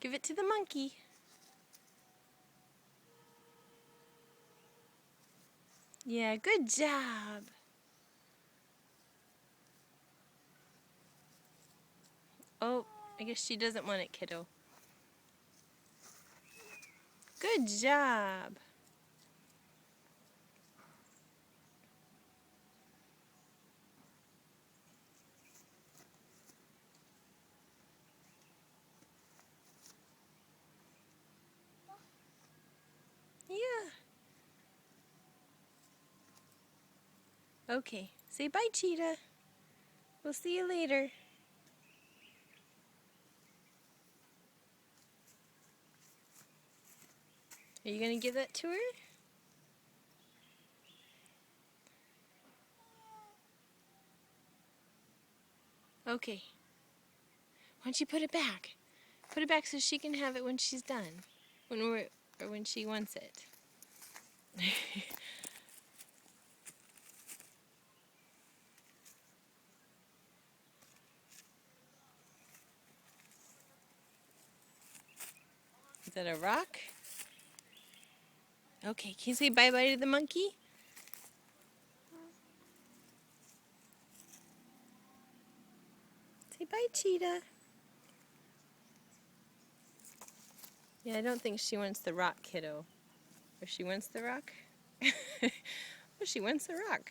Give it to the monkey. Yeah, good job. Oh, I guess she doesn't want it, kiddo. Good job. Yeah. Okay, say bye, Cheetah. We'll see you later. Are you going to give that to her? Okay. Why don't you put it back? Put it back so she can have it when she's done. When she wants it. Is that a rock? Okay, can you say bye-bye to the monkey? Say bye, Cheetah. Yeah, I don't think she wants the rock, kiddo. Or she wants the rock? Well, she wants the rock.